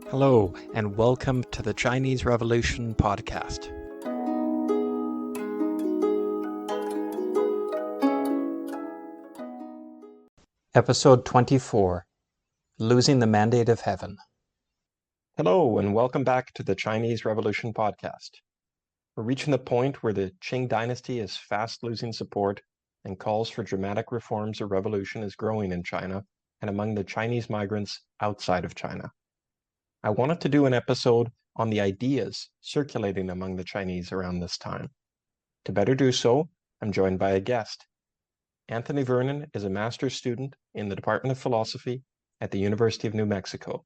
Hello, and welcome to the Chinese Revolution podcast. Episode 24, Losing the Mandate of Heaven. Hello, and welcome back to the Chinese Revolution podcast. We're reaching the point where the Qing Dynasty is fast losing support, and calls for dramatic reforms or revolution is growing in China and among the Chinese migrants outside of China. I wanted to do an episode on the ideas circulating among the Chinese around this time. To better do so, I'm joined by a guest. Anthony Vernon is a master's student in the Department of Philosophy at the University of New Mexico,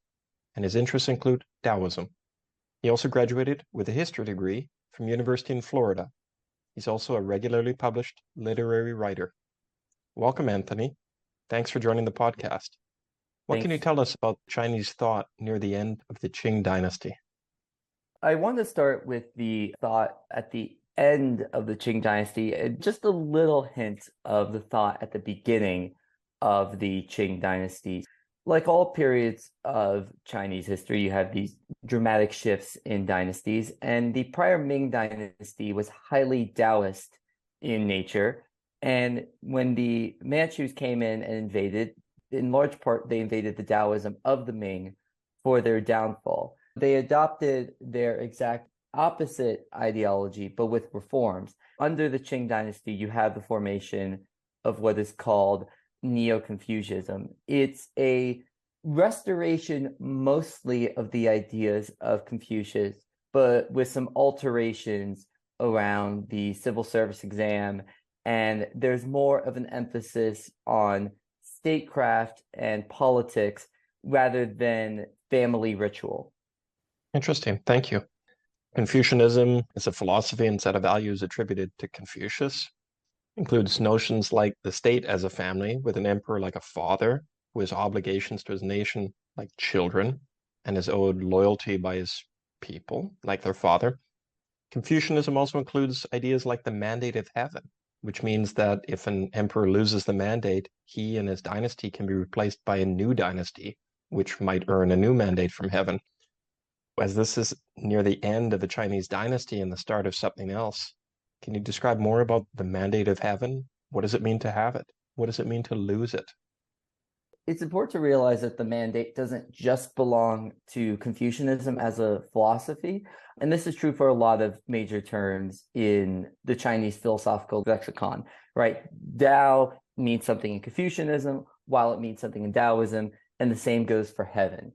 and his interests include Daoism. He also graduated with a history degree from University in Florida. He's also a regularly published literary writer. Welcome, Anthony. Thanks for joining the podcast. What can you tell us about Chinese thought near the end of the Qing Dynasty? I want to start with the thought at the end of the Qing Dynasty, and just a little hint of the thought at the beginning of the Qing Dynasty. Like all periods of Chinese history, you have these dramatic shifts in dynasties, and the prior Ming Dynasty was highly Taoist in nature. And when the Manchus came in and invaded, in large part, they invaded the Daoism of the Ming for their downfall. They adopted their exact opposite ideology, but with reforms. Under the Qing Dynasty, you have the formation of what is called Neo-Confucianism. It's a restoration mostly of the ideas of Confucius, but with some alterations around the civil service exam. And there's more of an emphasis on statecraft and politics rather than family ritual. Interesting. Thank you. Confucianism is a philosophy and set of values attributed to Confucius. It includes notions like the state as a family, with an emperor like a father who has obligations to his nation like children and is owed loyalty by his people like their father. Confucianism also includes ideas like the mandate of heaven, which means that if an emperor loses the mandate, he and his dynasty can be replaced by a new dynasty, which might earn a new mandate from heaven. As this is near the end of the Chinese dynasty and the start of something else, can you describe more about the mandate of heaven? What does it mean to have it? What does it mean to lose it? It's important to realize that the mandate doesn't just belong to Confucianism as a philosophy. And this is true for a lot of major terms in the Chinese philosophical lexicon, right? Tao means something in Confucianism, while it means something in Taoism, and the same goes for heaven.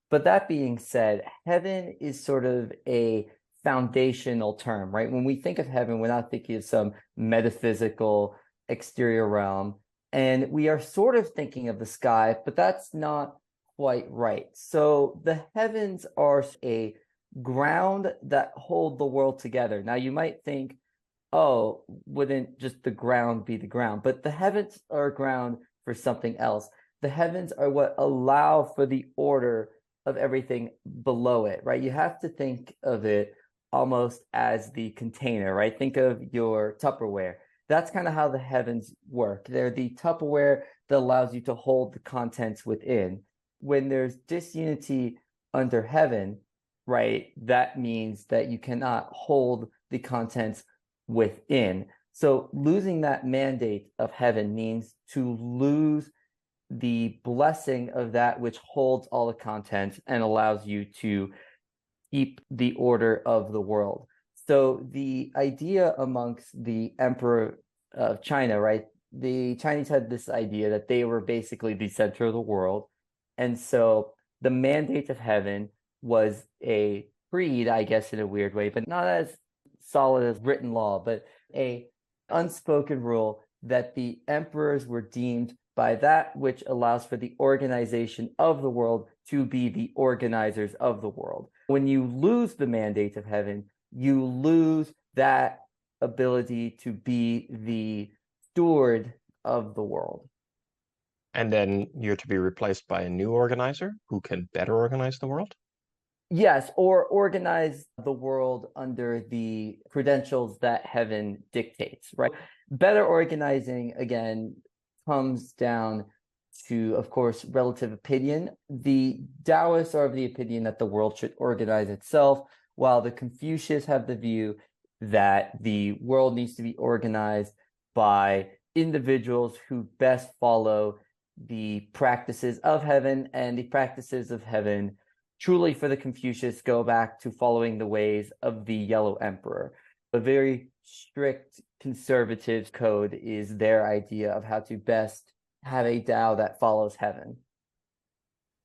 But that being said, heaven is sort of a foundational term, right? When we think of heaven, we're not thinking of some metaphysical exterior realm. And we are sort of thinking of the sky, but that's not quite right. So the heavens are a ground that hold the world together. Now you might think, oh, wouldn't just the ground be the ground? But the heavens are ground for something else. The heavens are what allow for the order of everything below it, right? You have to think of it almost as the container, right? Think of your Tupperware. That's kind of how the heavens work. They're the Tupperware that allows you to hold the contents within. When there's disunity under heaven, right, that means that you cannot hold the contents within. So losing that mandate of heaven means to lose the blessing of that which holds all the contents and allows you to keep the order of the world. So the idea amongst the emperor of China, right? The Chinese had this idea that they were basically the center of the world. And so the mandate of heaven was a creed, I guess, in a weird way, but not as solid as written law, but a unspoken rule that the emperors were deemed by that which allows for the organization of the world to be the organizers of the world. When you lose the mandate of heaven, you lose that ability to be the steward of the world. And then you're to be replaced by a new organizer who can better organize the world? Yes, or organize the world under the credentials that heaven dictates, right? Better organizing, again, comes down to, of course, relative opinion. The Taoists are of the opinion that the world should organize itself, while the Confucians have the view that the world needs to be organized by individuals who best follow the practices of heaven, and the practices of heaven truly for the Confucius go back to following the ways of the Yellow Emperor. A very strict conservative code is their idea of how to best have a Tao that follows heaven.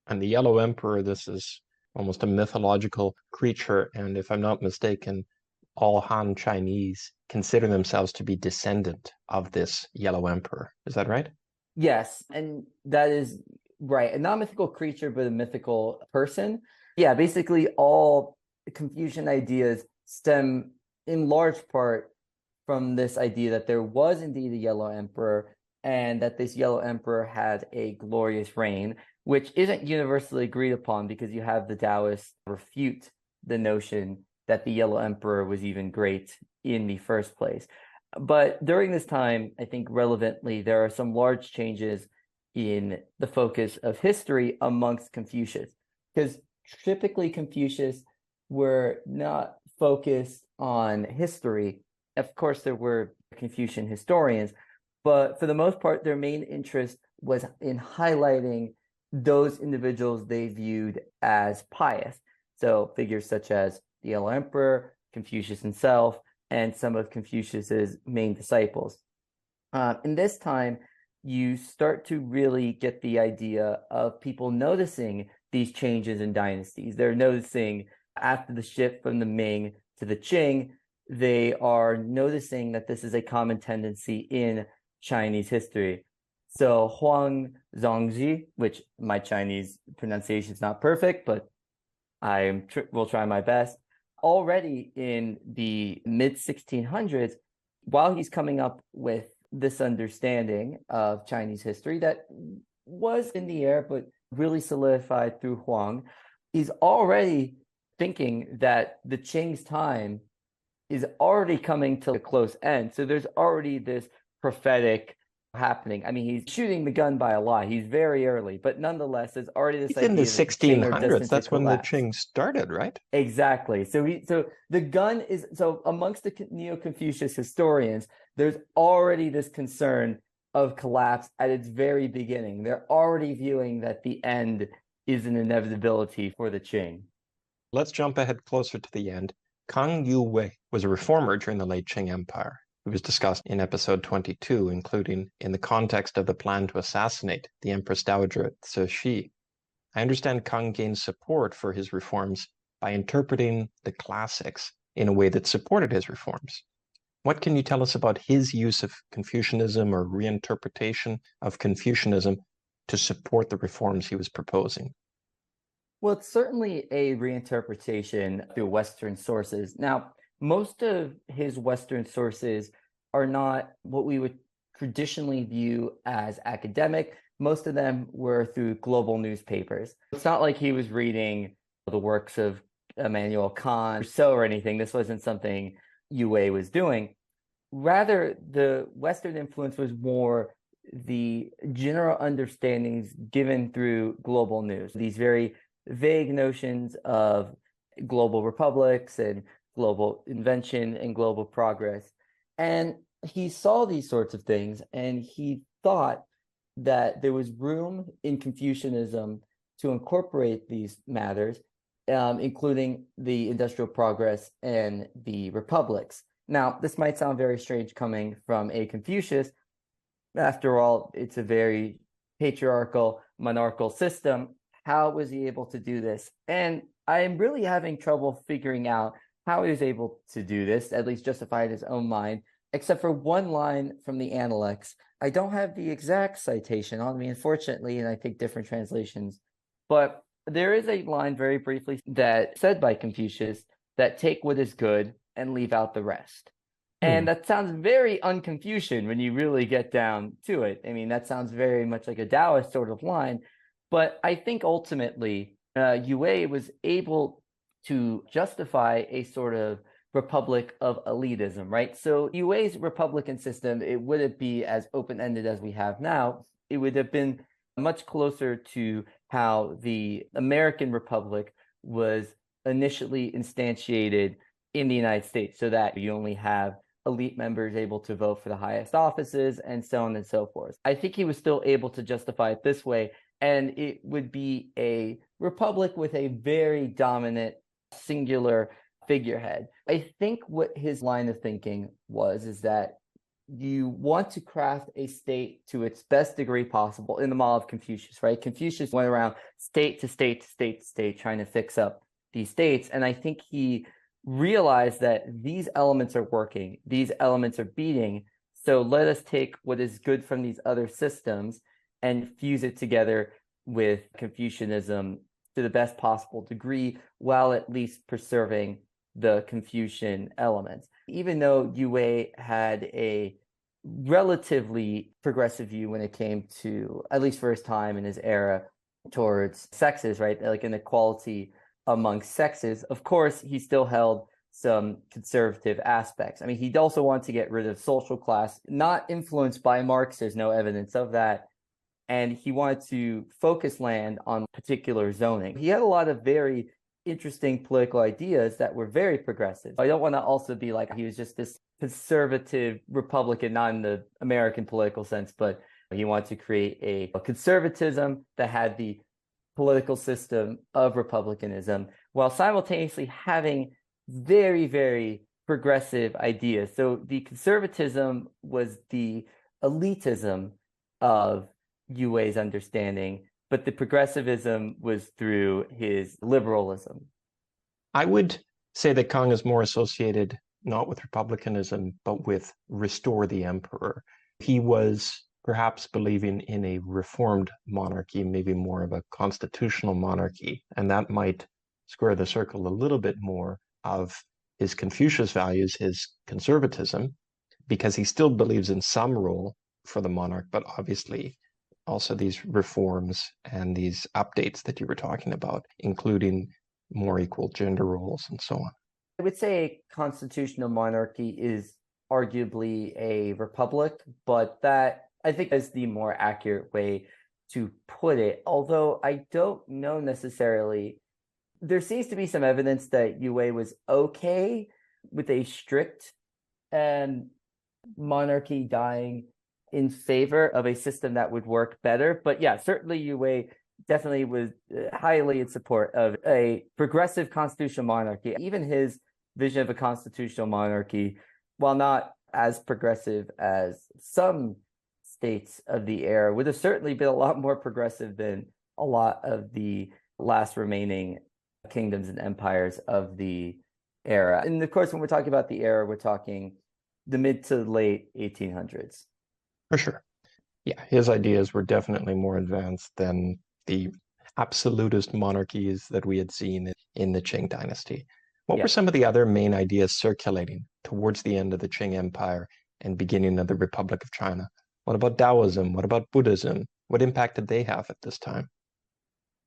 And the Yellow Emperor, this is almost a mythological creature, and if I'm not mistaken, all Han Chinese consider themselves to be descendant of this Yellow Emperor. Is that right? Yes, and that is right. A non-mythical creature, but a mythical person. Yeah, basically all Confucian ideas stem in large part from this idea that there was indeed a Yellow Emperor, and that this Yellow Emperor had a glorious reign, which isn't universally agreed upon because you have the Taoists refute the notion that the Yellow Emperor was even great in the first place. But during this time, I think relevantly, there are some large changes in the focus of history amongst Confucius, because typically Confucius were not focused on history. Of course, there were Confucian historians, but for the most part, their main interest was in highlighting those individuals they viewed as pious. So figures such as the Yellow Emperor, Confucius himself, and some of Confucius's main disciples. In this time, you start to really get the idea of people noticing these changes in dynasties. They're noticing after the shift from the Ming to the Qing, they are noticing that this is a common tendency in Chinese history. So Huang Zhongji, which my Chinese pronunciation is not perfect, but I will try my best. Already in the mid 1600s, while he's coming up with this understanding of Chinese history that was in the air, but really solidified through Huang, he's already thinking that the Qing's time is already coming to a close end. So there's already this prophetic happening. I mean, he's shooting the gun by a lot. He's very early, but nonetheless, there's already this It's in the idea that the Qing are 1600s. destined to That's when the collapse. Qing started, right? Exactly. So the gun is, so amongst the Neo-Confucius historians, there's already this concern of collapse at its very beginning. They're already viewing that the end is an inevitability for the Qing. Let's jump ahead closer to the end. Kang Yu-wei was a reformer during the late Qing Empire. It was discussed in episode 22, including in the context of the plan to assassinate the Empress Dowager Cixi. I understand Kang gained support for his reforms by interpreting the classics in a way that supported his reforms. What can you tell us about his use of Confucianism or reinterpretation of Confucianism to support the reforms he was proposing? Well, it's certainly a reinterpretation through Western sources. Now, most of his Western sources are not what we would traditionally view as academic. Most of them were through global newspapers. It's not like he was reading the works of Immanuel Kant, Rousseau, or anything. This wasn't something Yue was doing. Rather, the Western influence was more the general understandings given through global news, these very vague notions of global republics and global invention and global progress. And he saw these sorts of things, and he thought that there was room in Confucianism to incorporate these matters, including the industrial progress and the republics. Now, this might sound very strange coming from a Confucius. After all, it's a very patriarchal, monarchical system. How was he able to do this? And I am really having trouble figuring out how he was able to do this, at least justify in his own mind, except for one line from the Analects. I don't have the exact citation on me, unfortunately, and I think different translations. But there is a line very briefly that said by Confucius that take what is good and leave out the rest. And that sounds very un-Confucian when you really get down to it. I mean, that sounds very much like a Taoist sort of line. But I think ultimately, Yue was able to justify a sort of republic of elitism, right? So Yue's republican system, it wouldn't be as open-ended as we have now. It would have been much closer to how the American Republic was initially instantiated in the United States, so that you only have elite members able to vote for the highest offices and so on and so forth. I think he was still able to justify it this way, and it would be a republic with a very dominant singular figurehead. I think what his line of thinking was is that you want to craft a state to its best degree possible in the model of Confucius, right? Confucius went around state to state to state to state trying to fix up these states. And I think he realized that these elements are working, these elements are beating. So let us take what is good from these other systems and fuse it together with Confucianism to the best possible degree, while at least preserving the Confucian elements. Even though Yue had a relatively progressive view when it came to, at least for his time in his era, towards sexes, right? Like inequality among sexes. Of course, he still held some conservative aspects. I mean, he also wanted to get rid of social class, not influenced by Marx. There's no evidence of that. And he wanted to focus land on particular zoning. He had a lot of very interesting political ideas that were very progressive. I don't want to also be like he was just this conservative Republican, not in the American political sense, but he wanted to create a conservatism that had the political system of republicanism while simultaneously having very, very progressive ideas. So the conservatism was the elitism of Yue's understanding, but the progressivism was through his liberalism. I would say that Kang is more associated not with republicanism, but with restore the emperor. He was perhaps believing in a reformed monarchy, maybe more of a constitutional monarchy, and that might square the circle a little bit more of his Confucius values, his conservatism, because he still believes in some role for the monarch, but obviously also these reforms and these updates that you were talking about, including more equal gender roles and so on. I would say a constitutional monarchy is arguably a republic, but that I think is the more accurate way to put it. Although I don't know necessarily, there seems to be some evidence that Yue was okay with a strict monarchy dying in favor of a system that would work better. But yeah, certainly Yue definitely was highly in support of a progressive constitutional monarchy. Even his vision of a constitutional monarchy, while not as progressive as some states of the era, would have certainly been a lot more progressive than a lot of the last remaining kingdoms and empires of the era. And of course, when we're talking about the era, we're talking the mid to late 1800s. For sure. Yeah, his ideas were definitely more advanced than the absolutist monarchies that we had seen in the Qing Dynasty. What were some of the other main ideas circulating towards the end of the Qing Empire and beginning of the Republic of China? What about Daoism? What about Buddhism? What impact did they have at this time?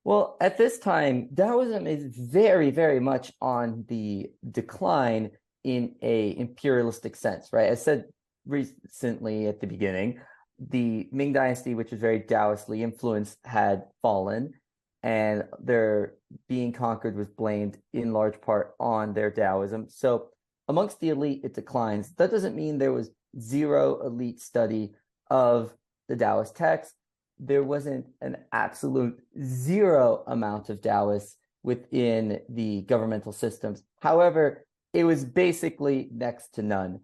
Well, at this time, Daoism is very, very much on the decline in a imperialistic sense, right? I said recently at the beginning, the Ming Dynasty, which was very Taoistly influenced, had fallen, and their being conquered was blamed in large part on their Taoism. So amongst the elite, it declines. That doesn't mean there was zero elite study of the Taoist text. There wasn't an absolute zero amount of Taoists within the governmental systems. However, it was basically next to none.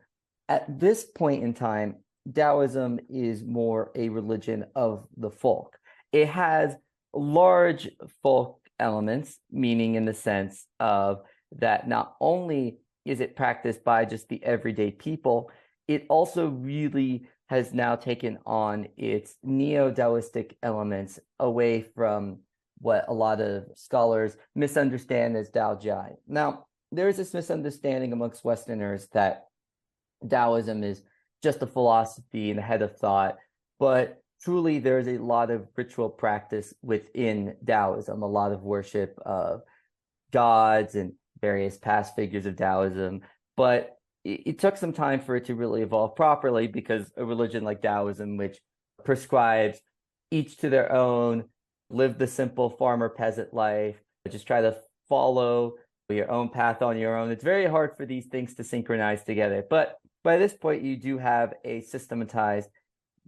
At this point in time, Taoism is more a religion of the folk. It has large folk elements, meaning in the sense of that not only is it practiced by just the everyday people, it also really has now taken on its neo-Taoistic elements away from what a lot of scholars misunderstand as Dao Jai. Now, there is this misunderstanding amongst Westerners that Taoism is just a philosophy and a head of thought, but truly there's a lot of ritual practice within Taoism, a lot of worship of gods and various past figures of Taoism, but it took some time for it to really evolve properly, because a religion like Taoism, which prescribes each to their own, live the simple farmer peasant life, just try to follow your own path on your own. It's very hard for these things to synchronize together. But by this point, you do have a systematized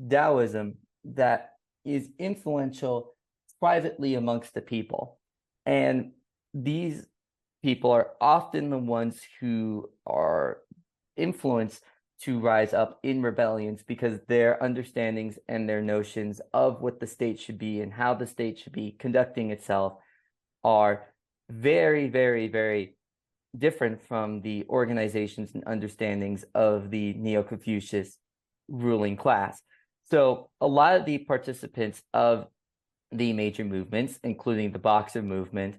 Daoism that is influential privately amongst the people. And these people are often the ones who are influenced to rise up in rebellions because their understandings and their notions of what the state should be and how the state should be conducting itself are very, very, very different from the organizations and understandings of the Neo-Confucius ruling class. So a lot of the participants of the major movements, including the Boxer movement,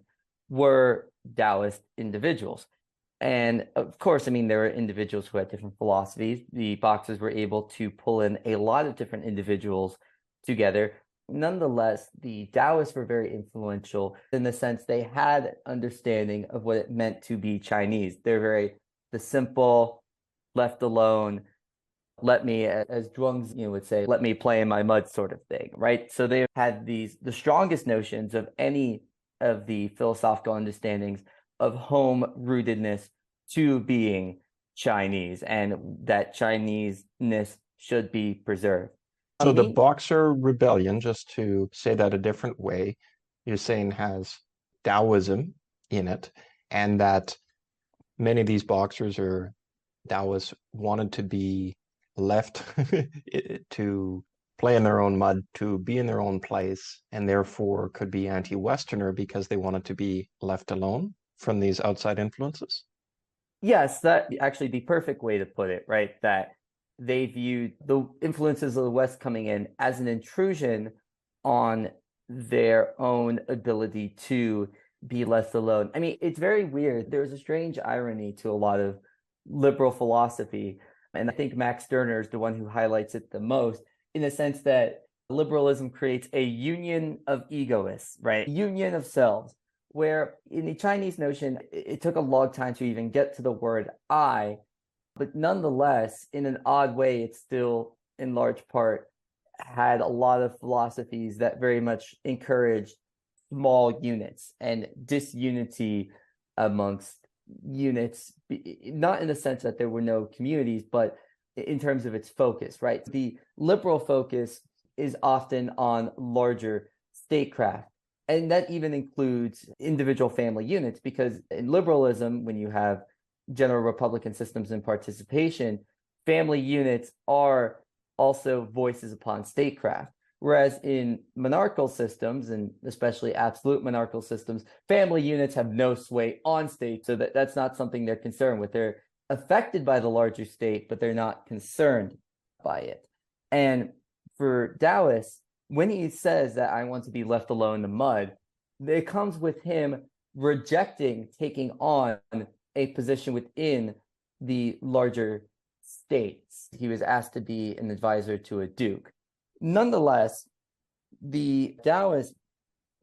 were Taoist individuals. And of course, I mean, there are individuals who had different philosophies. The Boxers were able to pull in a lot of different individuals together. Nonetheless, the Taoists were very influential in the sense they had understanding of what it meant to be Chinese. They're very the simple, left alone, let me, as Zhuang's would say, let me play in my mud sort of thing, right? So they had the strongest notions of any of the philosophical understandings of home rootedness to being Chinese, and that Chineseness should be preserved. So the Boxer Rebellion, just to say that a different way, you're saying has Taoism in it, and that many of these Boxers or Taoists wanted to be left to play in their own mud, to be in their own place, and therefore could be anti-Westerner because they wanted to be left alone from these outside influences? Yes, that actually the perfect way to put it, right? That they viewed the influences of the West coming in as an intrusion on their own ability to be left alone. I mean, it's very weird. There's a strange irony to a lot of liberal philosophy. And I think Max Stirner is the one who highlights it the most, in the sense that liberalism creates a union of egoists, right? Union of selves, where in the Chinese notion, it took a long time to even get to the word I, but nonetheless, in an odd way, it still, in large part, had a lot of philosophies that very much encouraged small units and disunity amongst units, not in the sense that there were no communities, but in terms of its focus, right? The liberal focus is often on larger statecraft. And that even includes individual family units, because in liberalism, when you have general Republican systems and participation, family units are also voices upon statecraft. Whereas in monarchical systems, and especially absolute monarchical systems, family units have no sway on state. So that's not something they're concerned with. They're affected by the larger state, but they're not concerned by it. And for Taoists, when he says that I want to be left alone in the mud, it comes with him rejecting taking on a position within the larger states. He was asked to be an advisor to a duke. Nonetheless, the Taoists,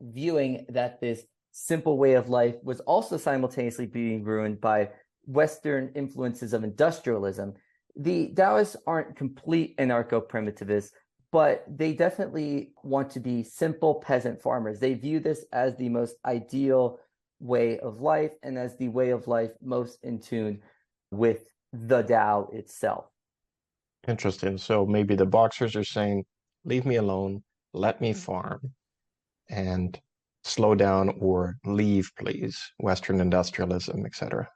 viewing that this simple way of life was also simultaneously being ruined by Western influences of industrialism, the Taoists aren't complete anarcho-primitivists, but they definitely want to be simple peasant farmers. They view this as the most ideal way of life and as the way of life most in tune with the Tao itself. Interesting. So maybe the Boxers are saying, leave me alone, let me farm, and slow down or leave, please, Western industrialism, etc.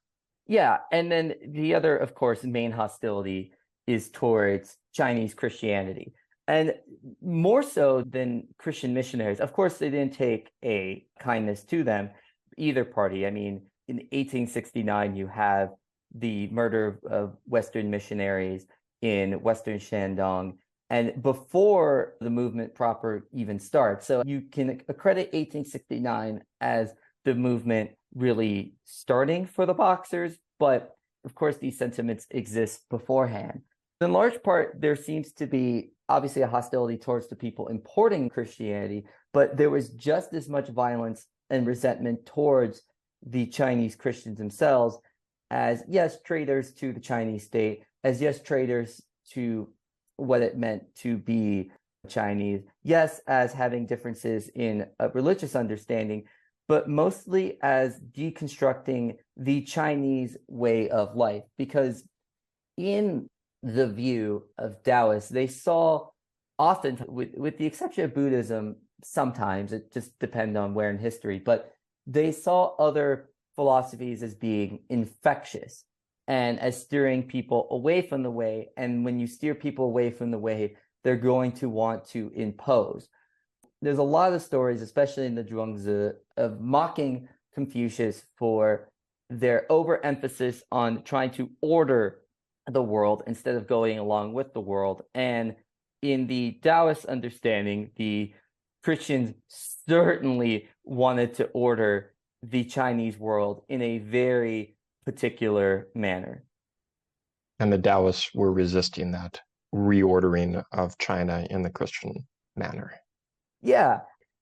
Yeah, and then the other, of course, main hostility is towards Chinese Christianity. And more so than Christian missionaries. Of course, they didn't take a kindness to them, either party. I mean, in 1869, you have the murder of Western missionaries in Western Shandong, and before the movement proper even starts. So you can accredit 1869 as the movement really starting for the Boxers, but of course, these sentiments exist beforehand. In large part, there seems to be obviously a hostility towards the people importing Christianity, but there was just as much violence and resentment towards the Chinese Christians themselves as, yes, traitors to the Chinese state, as, yes, traitors to what it meant to be Chinese, yes, as having differences in a religious understanding, but mostly as deconstructing the Chinese way of life. Because in the view of Taoists, they saw often, with the exception of Buddhism, sometimes it just depends on where in history, but they saw other philosophies as being infectious and as steering people away from the way. And when you steer people away from the way, they're going to want to impose. There's a lot of stories, especially in the Zhuangzi, of mocking Confucius for their overemphasis on trying to order the world instead of going along with the world. And in the Taoist understanding, the Christians certainly wanted to order the Chinese world in a very particular manner. And the Taoists were resisting that reordering of China in the Christian manner. Yeah.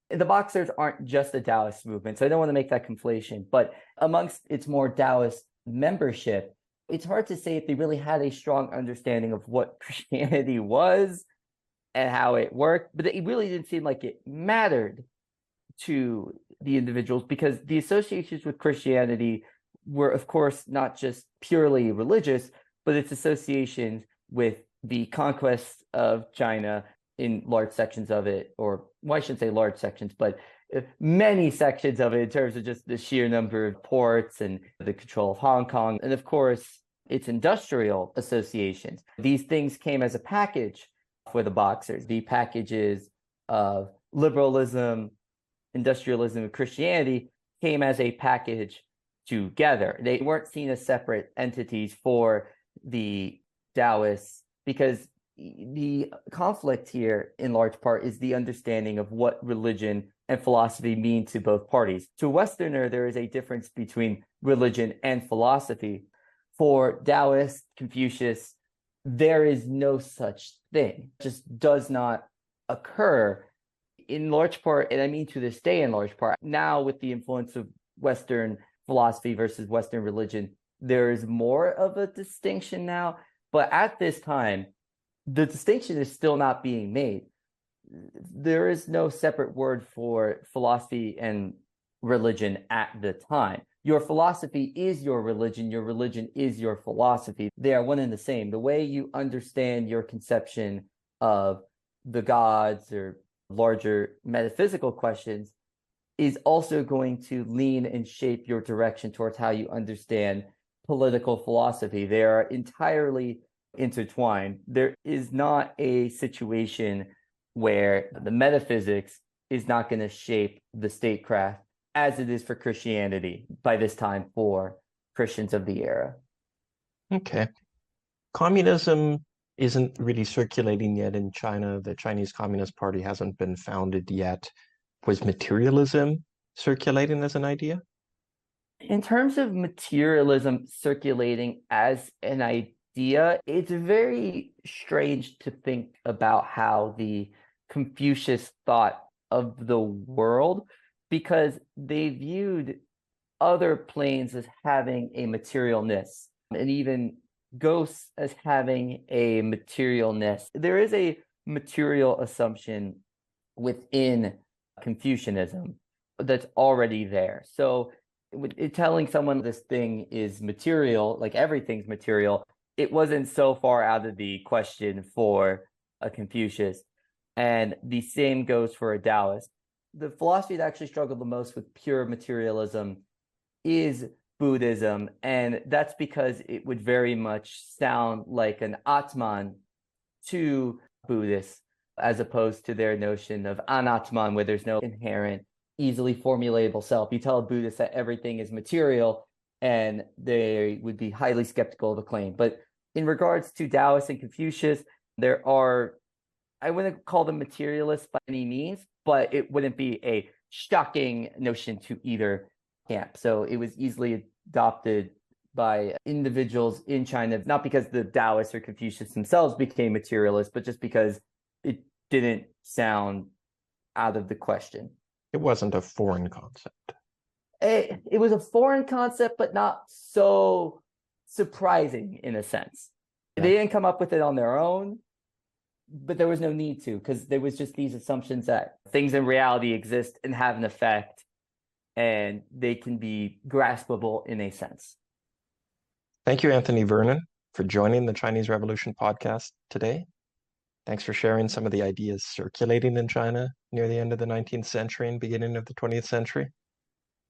The Boxers aren't just a Taoist movement, so I don't want to make that conflation. But amongst its more Taoist membership, it's hard to say if they really had a strong understanding of what Christianity was and how it worked. But it really didn't seem like it mattered to the individuals, because the associations with Christianity were, of course, not just purely religious, but its associations with the conquest of China in large sections of it, or well, I shouldn't say large sections, but many sections of it in terms of just the sheer number of ports and the control of Hong Kong. And of course, its industrial associations. These things came as a package for the Boxers. The packages of liberalism, industrialism, and Christianity came as a package together. They weren't seen as separate entities for the Taoists, because the conflict here in large part is the understanding of what religion and philosophy mean to both parties. To a Westerner, there is a difference between religion and philosophy. For Taoist, Confucius, there is no such thing. It just does not occur in large part, and I mean to this day in large part. Now, with the influence of Western philosophy versus Western religion, there is more of a distinction now. But at this time, the distinction is still not being made. There is no separate word for philosophy and religion at the time. Your philosophy is your religion is your philosophy. They are one and the same. The way you understand your conception of the gods or larger metaphysical questions is also going to lean and shape your direction towards how you understand political philosophy. They are entirely intertwined. There is not a situation where the metaphysics is not going to shape the statecraft as it is for Christianity by this time for Christians of the era. Okay. Communism isn't really circulating yet in China. The Chinese Communist Party hasn't been founded yet. Was materialism circulating as an idea? In terms of materialism circulating as an idea, it's very strange to think about how the Confucius thought of the world, because they viewed other planes as having a materialness, and even ghosts as having a materialness. There is a material assumption within Confucianism that's already there. So telling someone this thing is material, like everything's material, it wasn't so far out of the question for a Confucius. And the same goes for a Taoist. The philosophy that actually struggled the most with pure materialism is Buddhism. And that's because it would very much sound like an Atman to Buddhists, as opposed to their notion of Anatman, where there's no inherent, easily formulatable self. You tell a Buddhist that everything is material, and they would be highly skeptical of the claim. But in regards to Taoists and Confucius, there are, I wouldn't call them materialists by any means, but it wouldn't be a shocking notion to either camp. So it was easily adopted by individuals in China, not because the Taoists or Confucius themselves became materialists, but just because it didn't sound out of the question. It wasn't a foreign concept. It was a foreign concept, but not so surprising in a sense. They didn't come up with it on their own. but there was no need to, because there was just these assumptions that things in reality exist and have an effect, and they can be graspable in a sense. Thank you, Anthony Vernon, for joining the Chinese Revolution podcast today. Thanks for sharing some of the ideas circulating in China near the end of the 19th century and beginning of the 20th century.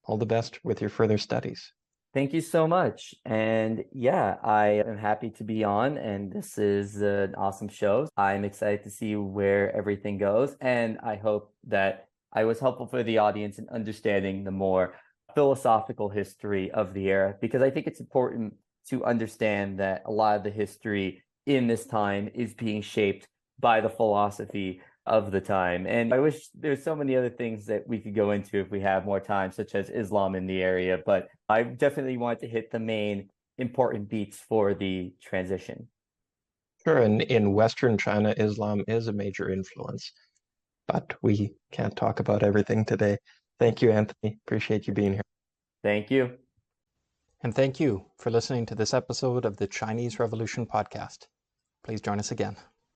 All the best with your further studies. Thank you so much. And yeah, I am happy to be on, and this is an awesome show. I'm excited to see where everything goes, and I hope that I was helpful for the audience in understanding the more philosophical history of the era, because I think it's important to understand that a lot of the history in this time is being shaped by the philosophy of the time. And I wish there's so many other things that we could go into if we have more time, such as Islam in the area, but I definitely want to hit the main important beats for the transition. Sure, and in Western China, Islam is a major influence, but we can't talk about everything today. Thank you, Anthony. Appreciate you being here. Thank you. And thank you for listening to this episode of the Chinese Revolution podcast. Please join us again.